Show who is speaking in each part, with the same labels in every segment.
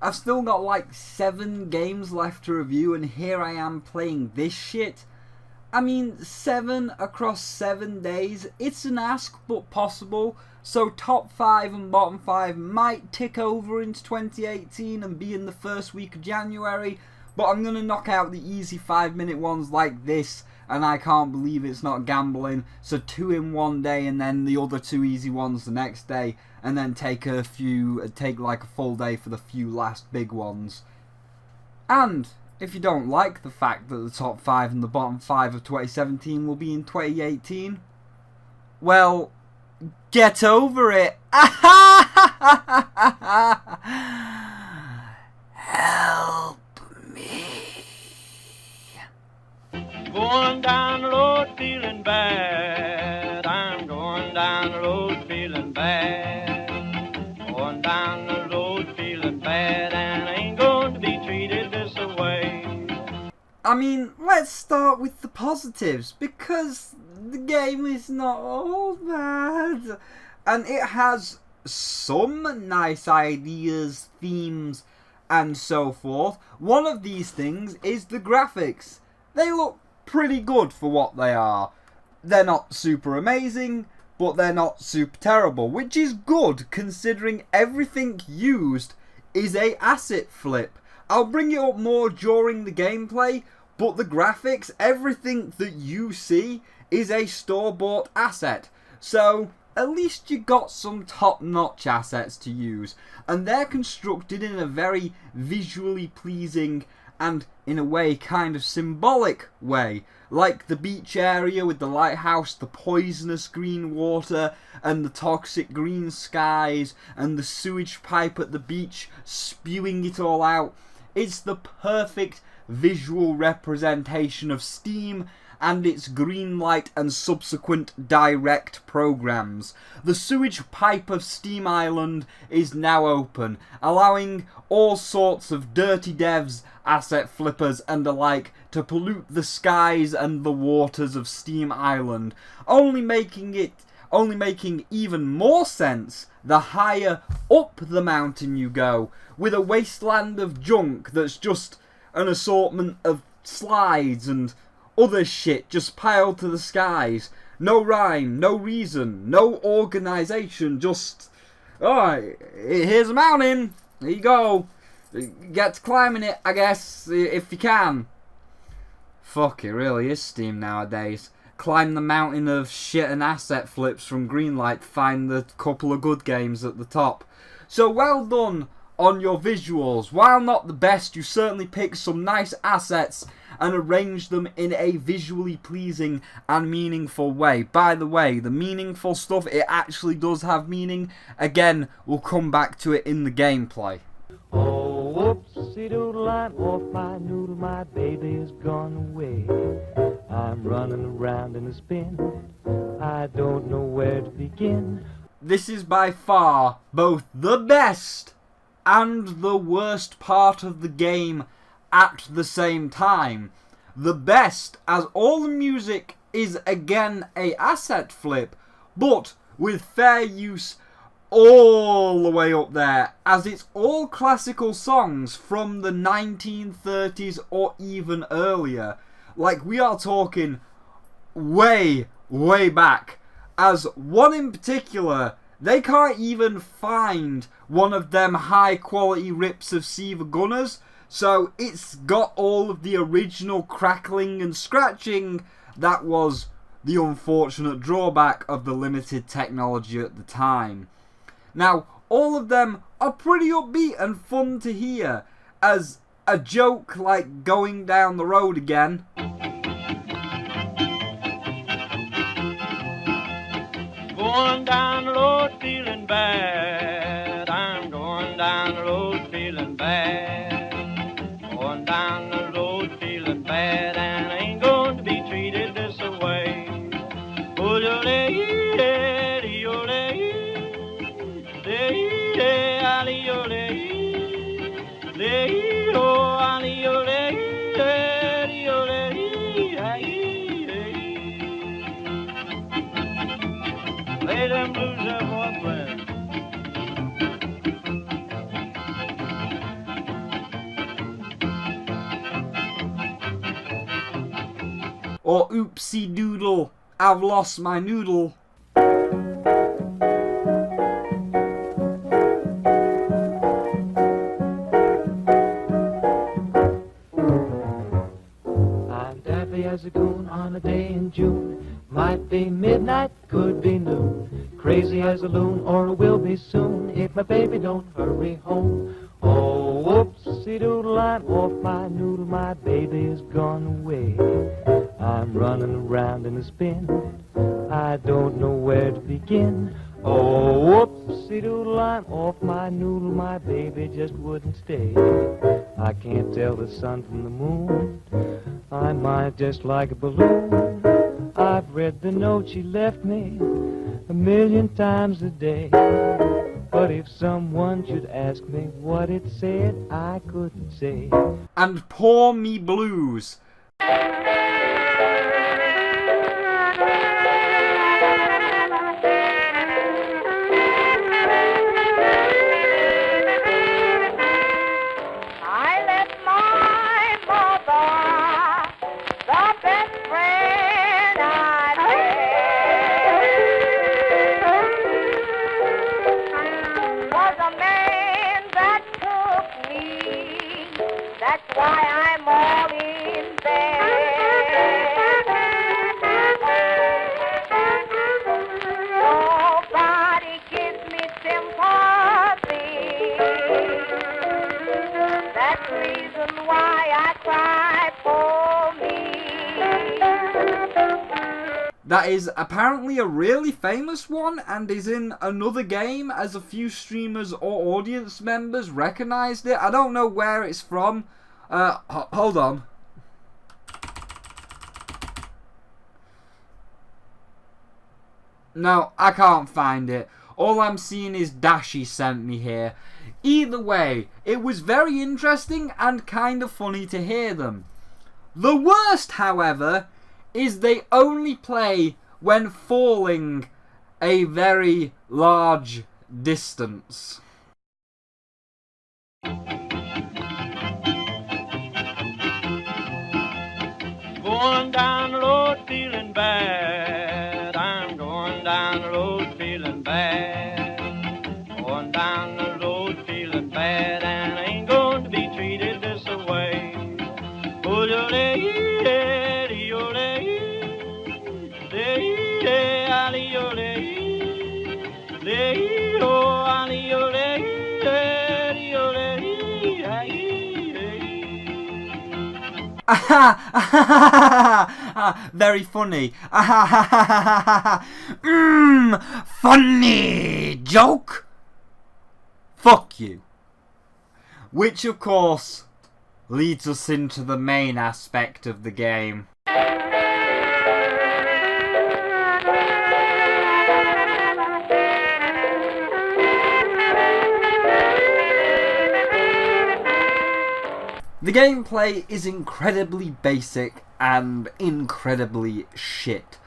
Speaker 1: I've still got like 7 games left to review, and here I am playing this shit. I mean, 7 across 7 days, it's an ask but possible, so top 5 and bottom 5 might tick over into 2018 and be in the first week of January, but I'm going to knock out the easy 5-minute ones like this, and I can't believe it's not gambling, so 2 in one day and then the other 2 easy ones the next day, and then take like a full day for the few last big ones. And if you don't like the fact that the top 5 and the bottom 5 of 2017 will be in 2018, well, get over it. Help me.
Speaker 2: Going down the road feeling bad. I'm going down the road feeling bad. Going down the road feeling bad, and I ain't going to be treated this way.
Speaker 1: I mean, let's start with the positives, because the game is not all bad. And it has some nice ideas, themes, and so forth. One of these things is the graphics. They look pretty good for what they are. They're not super amazing, but they're not super terrible, which is good considering everything used is a asset flip. I'll bring it up more during the gameplay, but the graphics, everything that you see is a store-bought asset. So at least you got some top-notch assets to use, and they're constructed in a very visually pleasing and in a way kind of symbolic way, like the beach area with the lighthouse, the poisonous green water and the toxic green skies, and the sewage pipe at the beach spewing it all out. It's the perfect visual representation of Steam and its greenlight and subsequent direct programs. The sewage pipe of Steam Island is now open, allowing all sorts of dirty devs, asset flippers and the like to pollute the skies and the waters of Steam Island, only making even more sense the higher up the mountain you go, with a wasteland of junk that's just an assortment of slides and other shit just piled to the skies. No rhyme, no reason, no organisation, just, alright, here's a mountain, here you go, get to climbing it, I guess, if you can. Fuck, it really is Steam nowadays. Climb the mountain of shit and asset flips from Greenlight, find the couple of good games at the top. So well done on your visuals. While not the best, you certainly picked some nice assets and arranged them in a visually pleasing and meaningful way. By the way, the meaningful stuff, it actually does have meaning. Again, we'll come back to it in the gameplay.
Speaker 2: Oh, whoopsie doodle, I'm off my noodle, my baby is gone away. I'm running around in a spin, I don't know where to begin.
Speaker 1: This is by far both the best and the worst part of the game at the same time. The best, as all the music is again a asset flip, but with fair use all the way up there, as it's all classical songs from the 1930s or even earlier. Like, we are talking way, way back. As one in particular, they can't even find one of them high quality rips of Seaver Gunners, so it's got all of the original crackling and scratching that was the unfortunate drawback of the limited technology at the time. Now, all of them are pretty upbeat and fun to hear, as a joke like Going Down the Road Again,
Speaker 2: Going down the road feeling bad. I'm going down the road feeling bad. Going down the road feeling bad, and I ain't going to be treated this way. Play them blues, boy, friend.
Speaker 1: or oopsie doodle, I've lost my noodle.
Speaker 3: I'm daffy as a goon on a day in June. Might be midnight, could be noon. Crazy as a loon, or will be soon, if my baby don't hurry home. Oh, whoopsie doodle, I'm off my noodle, my baby is gone away. I'm running around in a spin, I don't know where to begin. Oh, whoopsie doodle, I'm off my noodle, my baby just wouldn't stay. I can't tell the sun from the moon, I might just like a balloon. I've read the note she left me 1,000,000 times a day. But if someone should ask me what it said, I couldn't say.
Speaker 1: And pour me blues. That is apparently a really famous one and is in another game, as a few streamers or audience members recognised it. I don't know where it's from. Hold on. No, I can't find it. All I'm seeing is Dashi sent me here. Either way, it was very interesting and kind of funny to hear them. The worst, however, is they only play when falling a very large distance.
Speaker 2: Going down the road feeling bad. I'm going down the road feeling bad. Going down the road feeling bad, and I ain't going to be treated this way.
Speaker 1: Very funny. Funny joke. Fuck you. Which, of course, leads us into the main aspect of the game. The gameplay is incredibly basic and incredibly shit.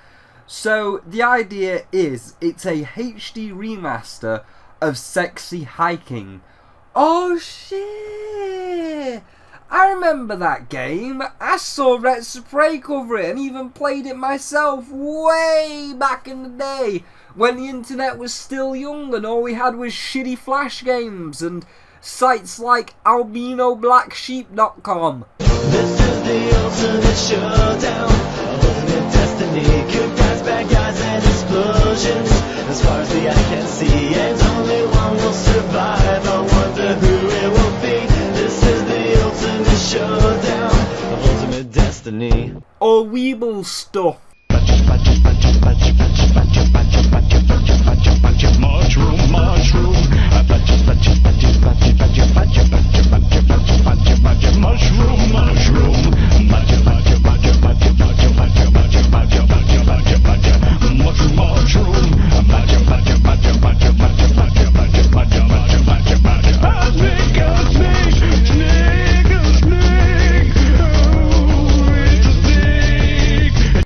Speaker 1: So the idea is it's a HD remaster of Sexy Hiking. Oh shit! I remember that game. I saw Let's Play cover it and even played it myself way back in the day when the internet was still young and all we had was shitty flash games and sites like albinoblacksheep.com.
Speaker 4: This is the ultimate showdown, ultimate destiny, good guys, bad guys, and explosions. As far as the eye can see, and only one will survive. I wonder who it will be. This is the ultimate showdown, ultimate destiny.
Speaker 1: Or Weeble stuff.
Speaker 5: Mushroom, mushroom. Mushroom, mushroom.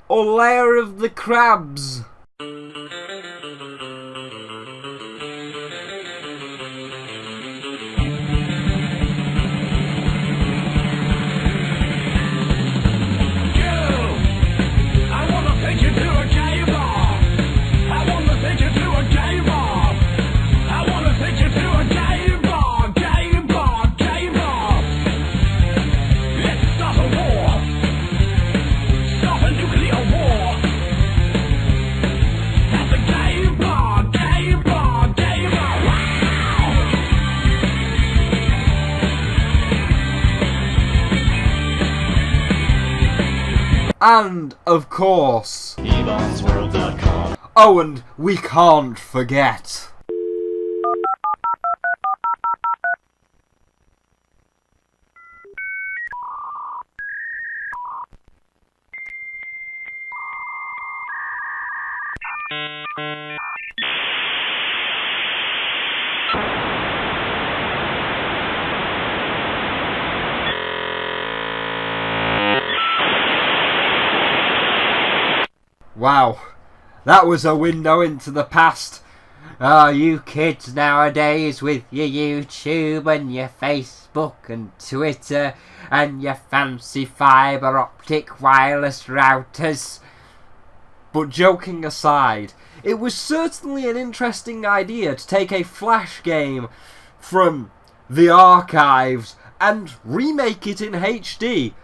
Speaker 1: Or Lair of the Crabs. and, of course,
Speaker 4: EvonsWorld.com.
Speaker 1: oh, and we can't forget... Wow, that was a window into the past. Oh, you kids nowadays with your YouTube and your Facebook and Twitter and your fancy fibre optic wireless routers. But joking aside, it was certainly an interesting idea to take a Flash game from the archives and remake it in HD.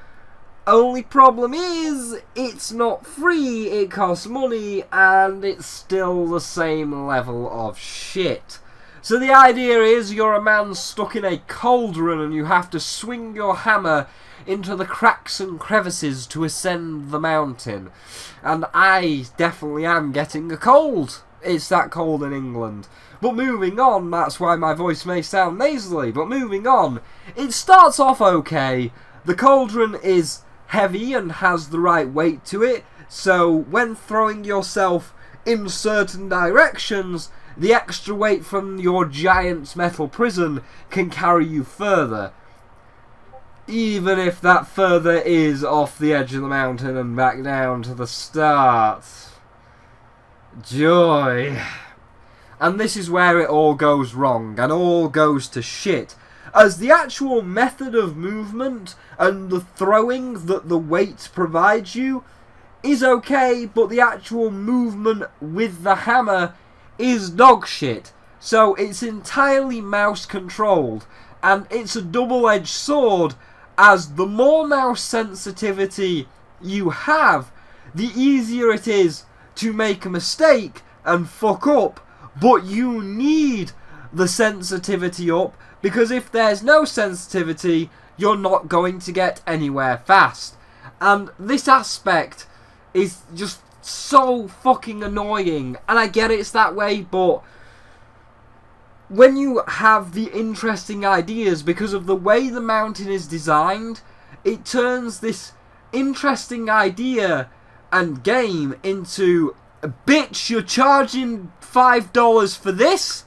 Speaker 1: Only problem is, it's not free, it costs money, and it's still the same level of shit. So the idea is you're a man stuck in a cauldron and you have to swing your hammer into the cracks and crevices to ascend the mountain. And I definitely am getting a cold. It's that cold in England. But moving on, that's why my voice may sound nasally, but moving on, it starts off okay. The cauldron is heavy and has the right weight to it, so when throwing yourself in certain directions, the extra weight from your giant metal prison can carry you further. Even if that further is off the edge of the mountain and back down to the start. Joy. And this is where it all goes wrong, and all goes to shit, as the actual method of movement and the throwing that the weight provides you is okay, but the actual movement with the hammer is dog shit. So it's entirely mouse controlled, and it's a double-edged sword, as the more mouse sensitivity you have, the easier it is to make a mistake and fuck up, but you need the sensitivity up, because if there's no sensitivity, you're not going to get anywhere fast. And this aspect is just so fucking annoying, and I get it's that way, but when you have the interesting ideas, because of the way the mountain is designed, it turns this interesting idea and game into, bitch, you're charging $5 for this?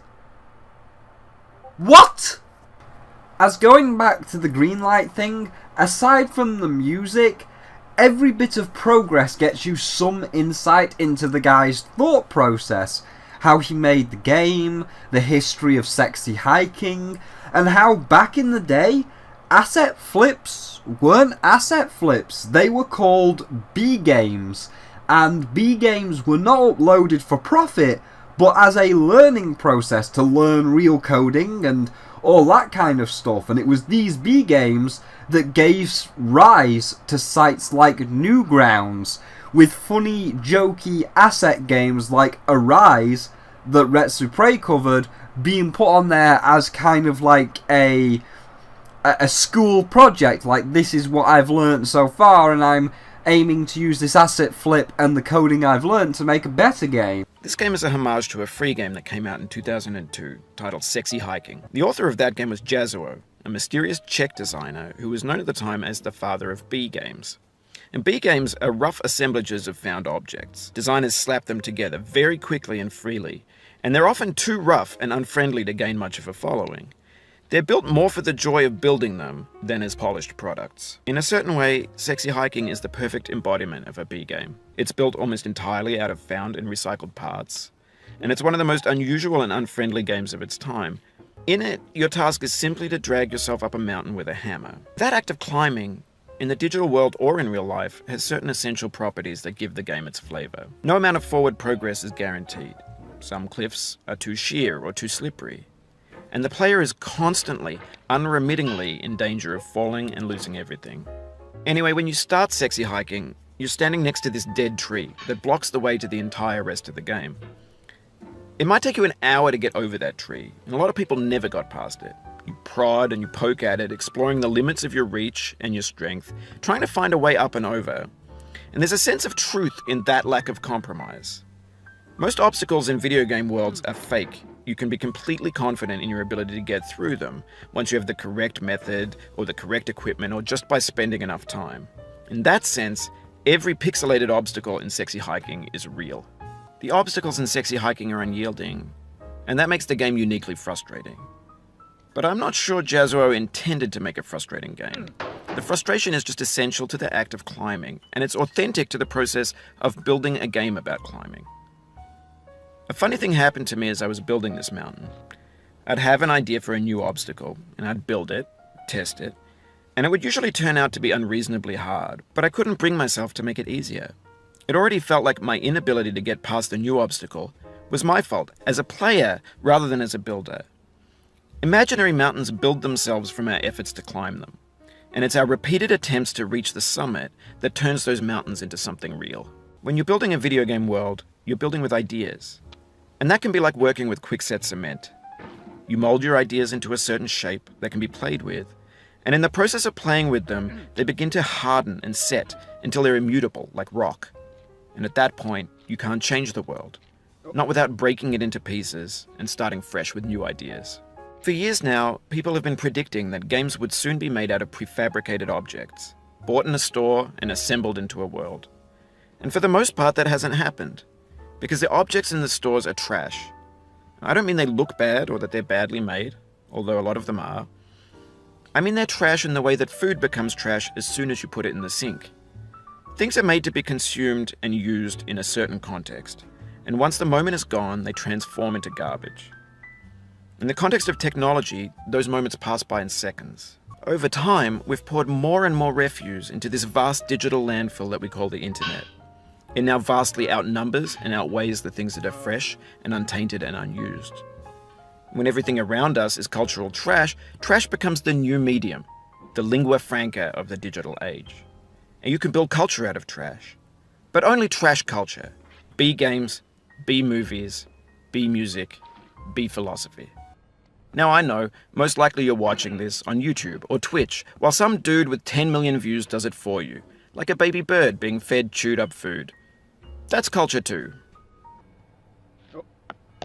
Speaker 1: What? As going back to the green light thing, aside from the music, every bit of progress gets you some insight into the guy's thought process, how he made the game, the history of sexy hiking, and how back in the day, asset flips weren't asset flips, they were called B games, and B games were not uploaded for profit, but as a learning process to learn real coding and all that kind of stuff. And it was these B games that gave rise to sites like Newgrounds, with funny, jokey asset games like Arise that Retsupre covered being put on there as kind of like a school project, like this is what I've learned so far and I'm aiming to use this asset flip and the coding I've learned to make a better game.
Speaker 6: This game is a homage to a free game that came out in 2002, titled Sexy Hiking. The author of that game was Jazuo, a mysterious Czech designer who was known at the time as the father of B games. And B games are rough assemblages of found objects. Designers slap them together very quickly and freely, and they're often too rough and unfriendly to gain much of a following. They're built more for the joy of building them than as polished products. In a certain way, Sexy Hiking is the perfect embodiment of a B game. It's built almost entirely out of found and recycled parts, and it's one of the most unusual and unfriendly games of its time. In it, your task is simply to drag yourself up a mountain with a hammer. That act of climbing, in the digital world or in real life, has certain essential properties that give the game its flavor. No amount of forward progress is guaranteed. Some cliffs are too sheer or too slippery, and the player is constantly, unremittingly in danger of falling and losing everything. Anyway, when you start Sexy Hiking, you're standing next to this dead tree that blocks the way to the entire rest of the game. It might take you an hour to get over that tree, and a lot of people never got past it. You prod and you poke at it, exploring the limits of your reach and your strength, trying to find a way up and over. And there's a sense of truth in that lack of compromise. Most obstacles in video game worlds are fake. You can be completely confident in your ability to get through them once you have the correct method or the correct equipment or just by spending enough time. In that sense, every pixelated obstacle in Sexy Hiking is real. The obstacles in Sexy Hiking are unyielding, and that makes the game uniquely frustrating. But I'm not sure Jazzuo intended to make a frustrating game. The frustration is just essential to the act of climbing, and it's authentic to the process of building a game about climbing. A funny thing happened to me as I was building this mountain. I'd have an idea for a new obstacle, and I'd build it, test it, and it would usually turn out to be unreasonably hard, but I couldn't bring myself to make it easier. It already felt like my inability to get past the new obstacle was my fault as a player rather than as a builder. Imaginary mountains build themselves from our efforts to climb them, and it's our repeated attempts to reach the summit that turns those mountains into something real. When you're building a video game world, you're building with ideas. And that can be like working with quickset cement. You mold your ideas into a certain shape that can be played with, and in the process of playing with them, they begin to harden and set until they're immutable, like rock. And at that point, you can't change the world, not without breaking it into pieces and starting fresh with new ideas. For years now, people have been predicting that games would soon be made out of prefabricated objects, bought in a store and assembled into a world. And for the most part, that hasn't happened, because the objects in the stores are trash. I don't mean they look bad or that they're badly made, although a lot of them are. I mean they're trash in the way that food becomes trash as soon as you put it in the sink. Things are made to be consumed and used in a certain context, and once the moment is gone, they transform into garbage. In the context of technology, those moments pass by in seconds. Over time, we've poured more and more refuse into this vast digital landfill that we call the internet. It now vastly outnumbers and outweighs the things that are fresh and untainted and unused. When everything around us is cultural trash, trash becomes the new medium, the lingua franca of the digital age. And you can build culture out of trash. But only trash culture. B games, B movies, B music, B philosophy. Now I know, most likely you're watching this on YouTube or Twitch, while some dude with 10 million views does it for you, like a baby bird being fed chewed up food. That's culture too.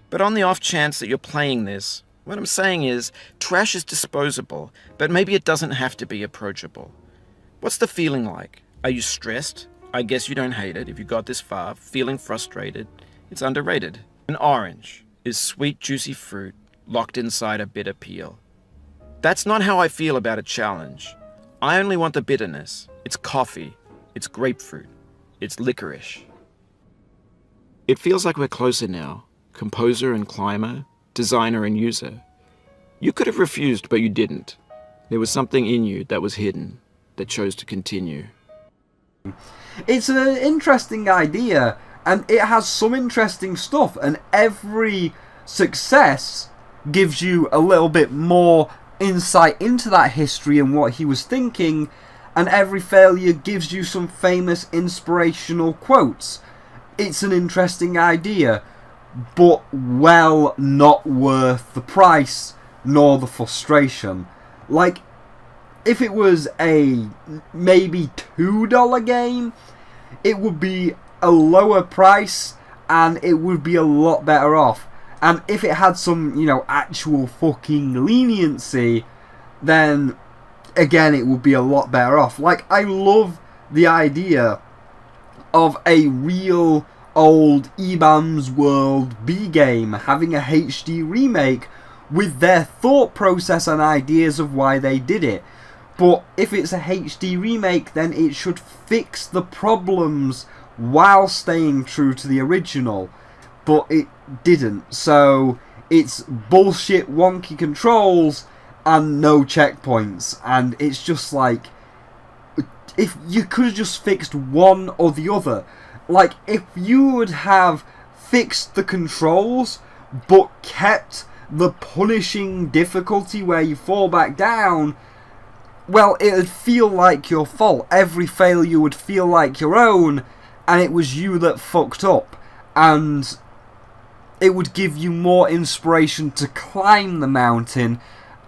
Speaker 6: But on the off chance that you're playing this, what I'm saying is, trash is disposable, but maybe it doesn't have to be approachable. What's the feeling like? Are you stressed? I guess you don't hate it if you got this far. Feeling frustrated? It's underrated. An orange is sweet, juicy fruit locked inside a bitter peel. That's not how I feel about a challenge. I only want the bitterness. It's coffee. It's grapefruit. It's licorice. It feels like we're closer now, composer and climber, designer and user. You could have refused, but you didn't. There was something in you that was hidden, that chose to continue.
Speaker 1: It's an interesting idea, and it has some interesting stuff, and every success gives you a little bit more insight into that history and what he was thinking, and every failure gives you some famous inspirational quotes. It's an interesting idea, but well not worth the price nor the frustration. Like, if it was a maybe $2 game, it would be a lower price and it would be a lot better off. And if it had some, actual fucking leniency, then again it would be a lot better off. Like, I love the idea of a real old EBAM's World B game having a HD remake with their thought process and ideas of why they did it. But if it's a HD remake, then it should fix the problems while staying true to the original. But it didn't. So it's bullshit wonky controls and no checkpoints. And it's just like, if you could have just fixed one or the other. Like, if you would have fixed the controls but kept the punishing difficulty where you fall back down, well, it would feel like your fault. Every failure would feel like your own, and it was you that fucked up. And it would give you more inspiration to climb the mountain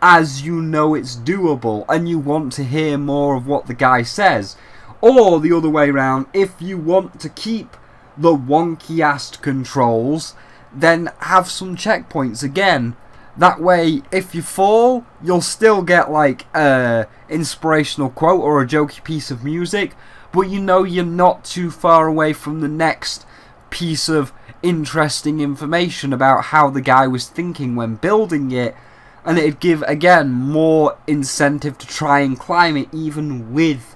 Speaker 1: as you know it's doable and you want to hear more of what the guy says. Or the other way around, if you want to keep the wonky-ass controls, then have some checkpoints again. That way, if you fall, you'll still get like a inspirational quote or a jokey piece of music, but you know you're not too far away from the next piece of interesting information about how the guy was thinking when building it, and it'd give, again, more incentive to try and climb it even with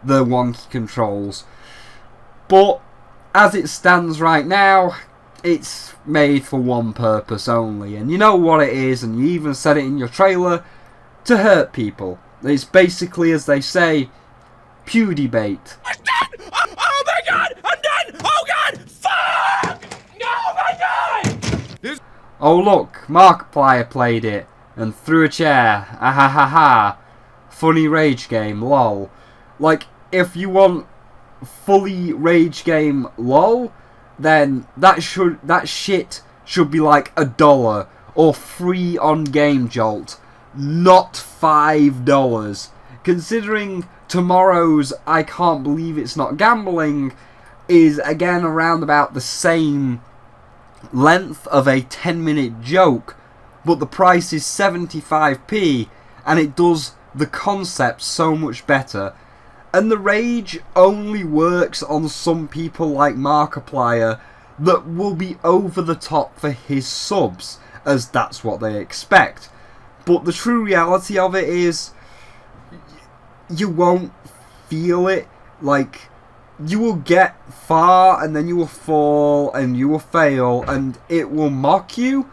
Speaker 1: the wonky controls. But as it stands right now, it's made for one purpose only, and you know what it is, and you even said it in your trailer, to hurt people. It's basically, as they say, PewDieBait.
Speaker 6: I'm done! Oh my god! I'm done! Oh god! Fuck! No, my god!
Speaker 1: Oh look, Markiplier played it, and threw a chair. Ah ha ha ha. Funny rage game, lol. Like, if you want fully rage game lol, then that shit should be like $1 or free on Game Jolt, not $5. Considering tomorrow's I Can't Believe It's Not Gambling is again around about the same length of a 10-minute joke, but the price is 75p, and it does the concept so much better. And the rage only works on some people like Markiplier that will be over the top for his subs, as that's what they expect. But the true reality of it is, you won't feel it. Like, you will get far and then you will fall and you will fail and it will mock you,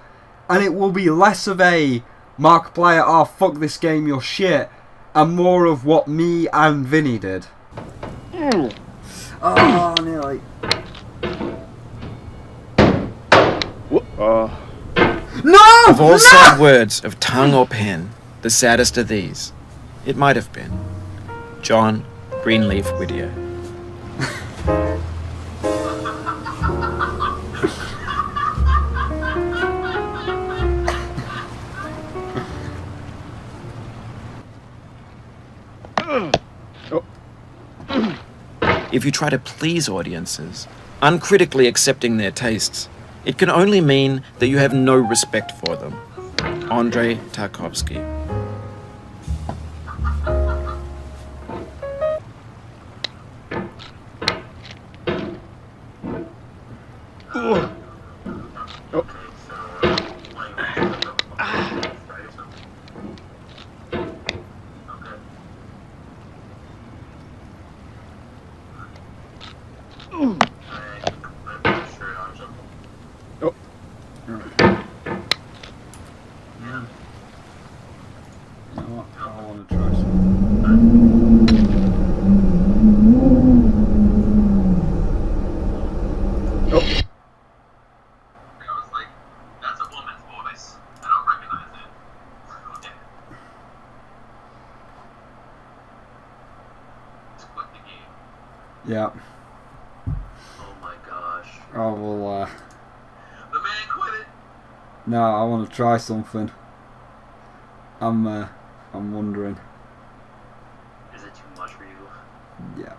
Speaker 1: and it will be less of a Markiplier, oh fuck this game, you're shit, and more of what me and Vinny did. Oh, nearly. No!
Speaker 6: Of all sad words of tongue or pen, the saddest are these. It might have been John Greenleaf Whittier. If you try to please audiences, uncritically accepting their tastes, it can only mean that you have no respect for them. Andrei Tarkovsky.
Speaker 1: Yeah.
Speaker 4: Oh my gosh.
Speaker 1: Oh well.
Speaker 4: The man quit it.
Speaker 1: No, I want to try something. I'm wondering.
Speaker 4: Is it too much for you?
Speaker 1: Yeah.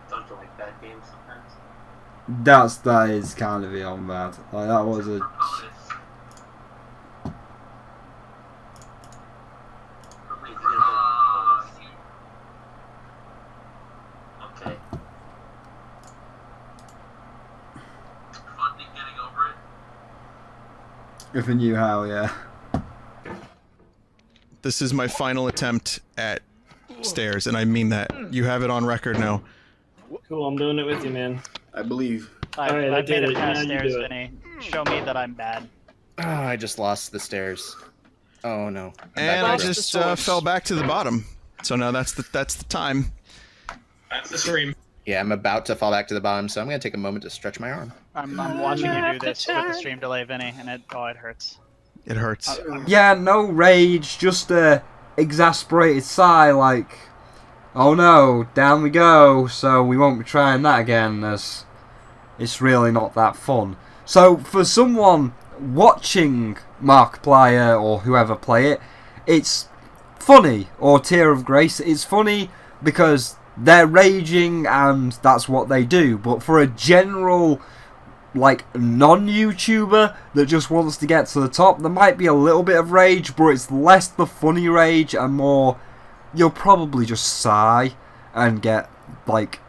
Speaker 4: Don't you like bad games sometimes?
Speaker 1: That is kind of beyond bad. Like, that was a.
Speaker 4: Okay. Fun getting over it?
Speaker 1: If I knew how, yeah.
Speaker 7: This is my final attempt at stairs, and I mean that. You have it on record now.
Speaker 8: Cool, I'm doing it with you, man.
Speaker 9: I believe.
Speaker 8: Alright, I
Speaker 10: I've
Speaker 8: did
Speaker 10: made
Speaker 8: it.
Speaker 10: it past
Speaker 8: Now you
Speaker 10: stairs,
Speaker 8: do it.
Speaker 10: Vinny. Show me that I'm bad.
Speaker 9: I just lost the stairs. Oh no.
Speaker 7: And I
Speaker 9: back to the
Speaker 7: just
Speaker 9: source.
Speaker 7: fell back to the bottom. So now that's the time.
Speaker 8: That's the stream.
Speaker 9: Yeah, I'm about to fall back to the bottom, so I'm gonna take a moment to stretch my arm.
Speaker 10: I'm watching you do this with the stream delay, Vinny, and it hurts.
Speaker 7: It hurts.
Speaker 1: Yeah, no rage, just a exasperated sigh like, oh no, down we go, so we won't be trying that again, as it's really not that fun. So for someone watching Markiplier or whoever play it, it's funny, or Tear of Grace, it's funny because they're raging and that's what they do. But for a general, like, non-YouTuber that just wants to get to the top, there might be a little bit of rage, but it's less the funny rage and more, you'll probably just sigh and get, like,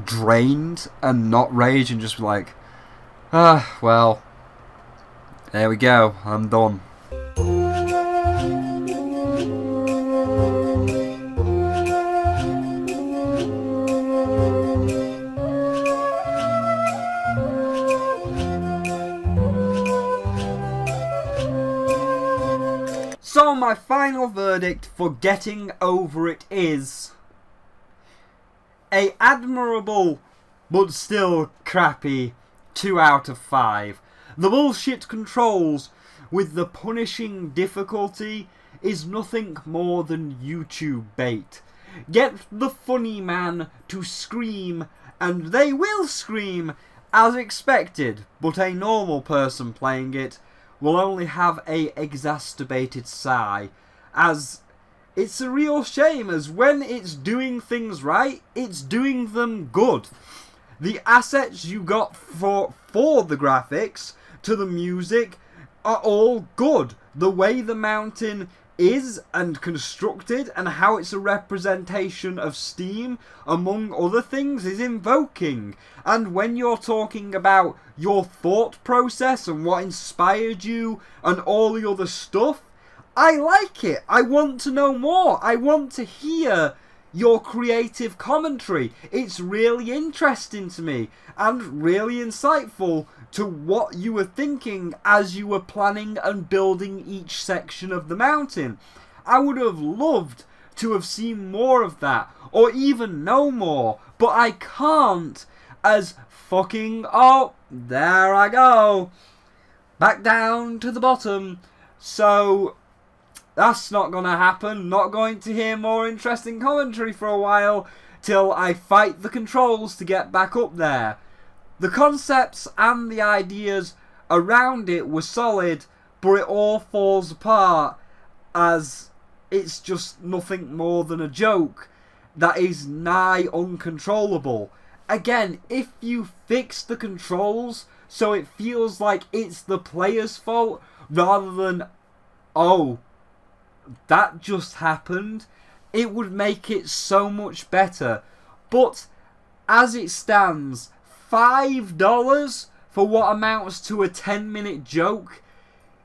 Speaker 1: drained and not rage and just be like, well, there we go, I'm done. So my final verdict for Getting Over It is a admirable but still crappy 2 out of 5. The bullshit controls with the punishing difficulty is nothing more than YouTube bait. Get the funny man to scream and they will scream as expected, but a normal person playing it will only have a exacerbated sigh, as it's a real shame, as when it's doing things right, it's doing them good. The assets you got for the graphics to the music are all good. The way the mountain is and constructed and how it's a representation of Steam, among other things, is invoking. And when you're talking about your thought process and what inspired you and all the other stuff, I like it. I want to know more. I want to hear your creative commentary. It's really interesting to me and really insightful to what you were thinking as you were planning and building each section of the mountain. I would have loved to have seen more of that, or even know more, but I can't, as fucking, oh, there I go, back down to the bottom. So that's not gonna happen. Not going to hear more interesting commentary for a while till I fight the controls to get back up there. The concepts and the ideas around it were solid, but it all falls apart as it's just nothing more than a joke that is nigh uncontrollable. Again, if you fix the controls so it feels like it's the player's fault rather than, oh, that just happened, it would make it so much better. But as it stands, $5 for what amounts to a 10-minute joke,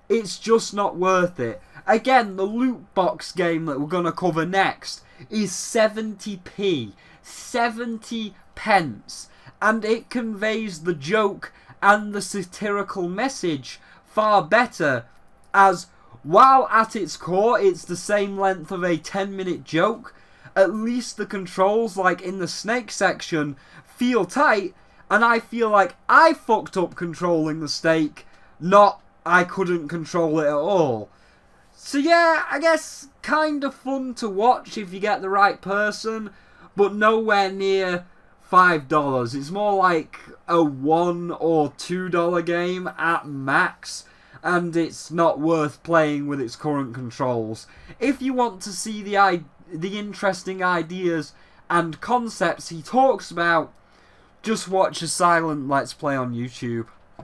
Speaker 1: it's just not worth it. Again, the loot box game that we're going to cover next is 70p, 70 pence, and it conveys the joke and the satirical message far better, as while at its core it's the same length of a 10-minute joke, at least the controls, like in the snake section, feel tight, and I feel like I fucked up controlling the snake, not I couldn't control it at all. So yeah, I guess kind of fun to watch if you get the right person, but nowhere near $5. It's more like a $1 or $2 game at max, and it's not worth playing with its current controls. If you want to see the interesting ideas and concepts he talks about, just watch a silent Let's Play on YouTube.